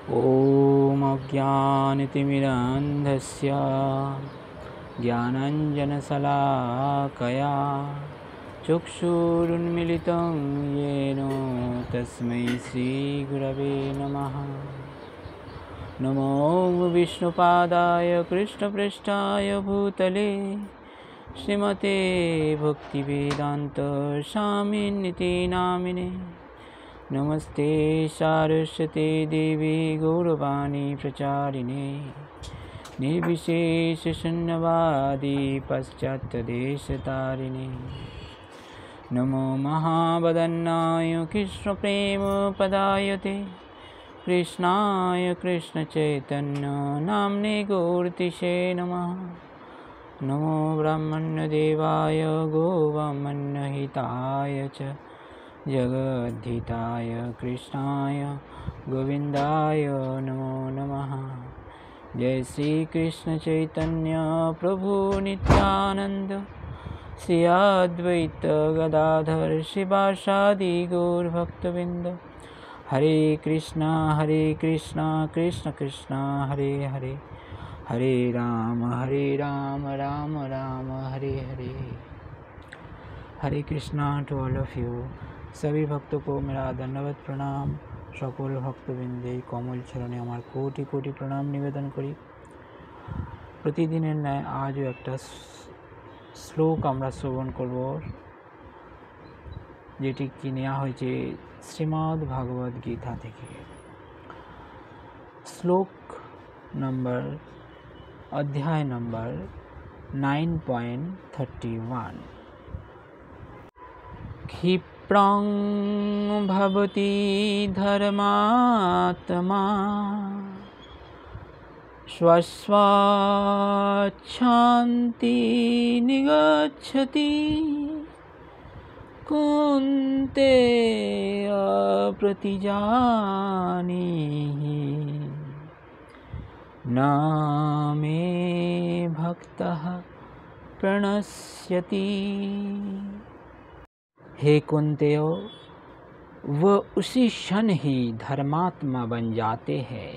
ॐ अज्ञानतिमिरान्धस्य ज्ञानाञ्जनशलाकया चक्षुरुन्मिलितं येन तस्मै श्रीगुरवे नमः। नमो विष्णुपादाय कृष्णपृष्ठाय भूतले श्रीमते भक्तिवेदान्त स्वामिनिति नामिने। नमस्ते सारस्वते देवी गौरवाणी प्रचारिणे निर्विशेषशून्यवादी पाश्चात्यदेशतारिणे। नमो महावदन्नाय कृष्णप्रेमपदायते कृष्णाय कृष्णचैतन्य नाम्ने गौरतिसे नमः। नमो ब्रह्मण्यदेवाय गोब्राह्मण्यहिताय च जगद्धिताय कृष्णाय गोविन्दाय नमो नमः। जय श्री कृष्ण चैतन्य प्रभु नित्यानंद श्री अद्वैत गदाधर शिवासादि गौर भक्तवृंद। Hare Krishna Krishna Krishna Hare Hare, Hare Rama Rama Rama Hare Hare. Hare Krishna to all of you. सभी भक्तों को मेरा धन्यवाद प्रणाम। सकल भक्तबिंदे कमल चरणे আমার কোটি কোটি প্রণাম নিবেদন করি। প্রতিদিনের ন্যায় আজও একটা শ্লোক আমরা শ্রবণ করব, যেটি কি নেওয়া হয়েছে শ্রীমদ্ ভাগবত গীতা থেকে। শ্লোক নম্বর অধ্যায় নম্বর 9.31। क्षिप्रं भवति धर्मात्मा स्वस्वाच्छान्ति निगच्छति कुन्तेय प्रतिजानीहि न मे भक्तः प्रणश्यति। हे कुंतेय, वह उसी क्षण ही धर्मात्मा बन जाते हैं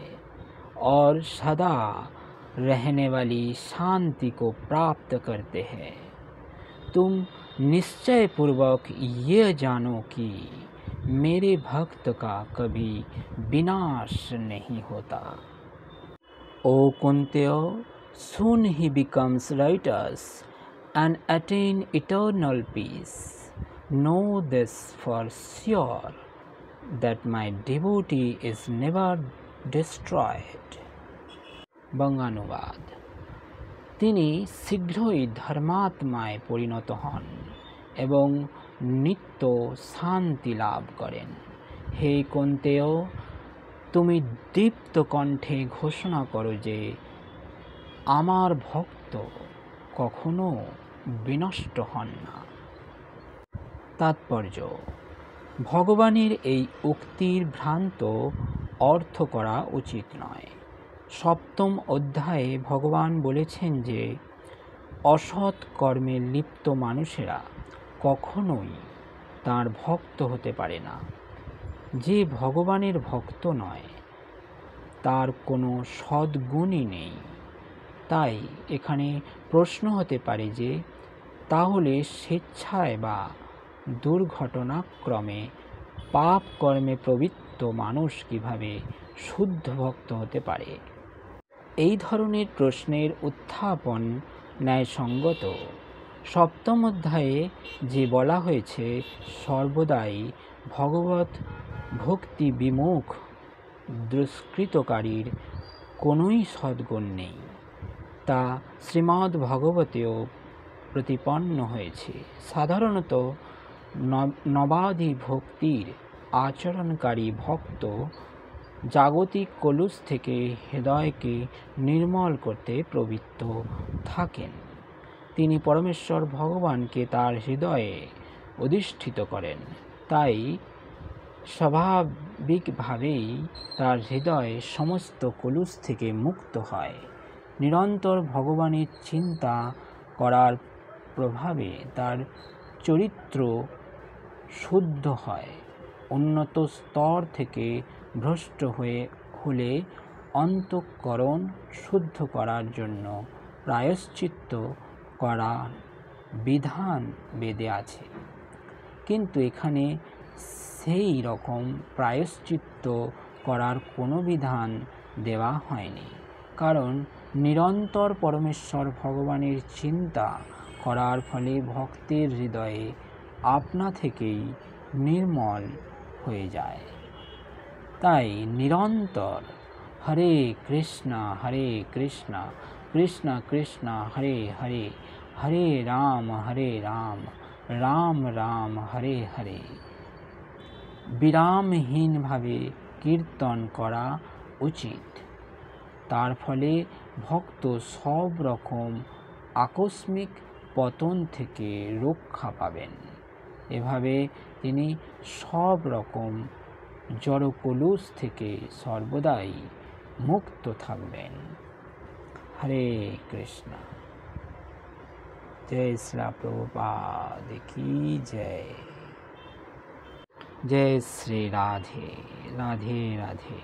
और सदा रहने वाली शांति को प्राप्त करते हैं। तुम निश्चय पूर्वक ये जानो कि मेरे भक्त का कभी विनाश नहीं होता। O कुंतेय, soon he becomes righteous and attain eternal peace. Know this for sure, that my devotee is never destroyed. বঙ্গানুবাদ। তিনি শীঘ্রই ধর্মাত্মায় পরিণত হন এবং নিত্য শান্তি লাভ করেন। হে কুন্তেয়, তুমি দীপ্ত কণ্ঠে ঘোষণা করো যে আমার ভক্ত কখনো বিনষ্ট হন না। তাৎপর্য: ভগবানের এই উক্তির ভ্রান্ত অর্থ করা উচিত নয়। সপ্তম অধ্যায়ে ভগবান বলেছেন যে অসৎ কর্মে লিপ্ত মানুষেরা কখনোই তাঁর ভক্ত হতে পারে না। যে ভগবানের ভক্ত নয় তার কোনো সদ্গুণই নেই। তাই এখানে প্রশ্ন হতে পারে যে তাহলে স্বেচ্ছায় বা দুর্ঘটনাক্রমে পাপ কর্মে প্রবৃত্ত মানুষ কিভাবে শুদ্ধ ভক্ত হতে পারে? এই ধরনের প্রশ্নের উত্থাপন ন্যায়সঙ্গত। সপ্তম অধ্যায়ে যে বলা হয়েছে সর্বদাই ভগবত ভক্তি বিমুখ দুষ্কৃতকারীর কোনোই সদ্গুণ নেই, তা শ্রীমদ্ ভাগবতেও প্রতিপন্ন হয়েছে। সাধারণত নবাধি ভক্তির আচরণকারী ভক্ত জাগতিক কলুষ থেকে হৃদয়কে নির্মল করতে প্রবৃত্ত থাকেন। তিনি পরমেশ্বর ভগবানকে তার হৃদয়ে অধিষ্ঠিত করেন, তাই স্বাভাবিকভাবেই তার হৃদয় সমস্ত কলুষ থেকে মুক্ত হয়। নিরন্তর ভগবানের চিন্তা করার প্রভাবে তার চরিত্র শুদ্ধ হয়, উন্নত স্তর থেকে ভ্রষ্ট ভুলে অন্তঃকরণ শুদ্ধ করার জন্য প্রায়শ্চিত্ত করা বিধান বেদে আছে, কিন্তু এখানে সেই রকম প্রায়শ্চিত্ত করার কোনো বিধান দেওয়া হয়নি। কারণ নিরন্তর পরমেশ্বর ভগবানের চিন্তা করার ফলে ভক্তের হৃদয়ে আপনা থেকেই নির্মল হয়ে যায়। তাই নিরন্তর হরে কৃষ্ণ কৃষ্ণ কৃষ্ণ হরে হরে, হরে রাম রাম রাম হরে হরে বিরামহীনভাবে কীর্তন করা উচিত। তার ফলে ভক্ত সব রকম আকস্মিক পতন থেকে রক্ষা পাবেন। এভাবে তিনি সব রকম জড়কলুষ থেকে সর্বদাই মুক্ত থাকবেন। হরে কৃষ্ণ। जय श्री प्रभुपाद की जय। जय श्री राधे राधे राधे।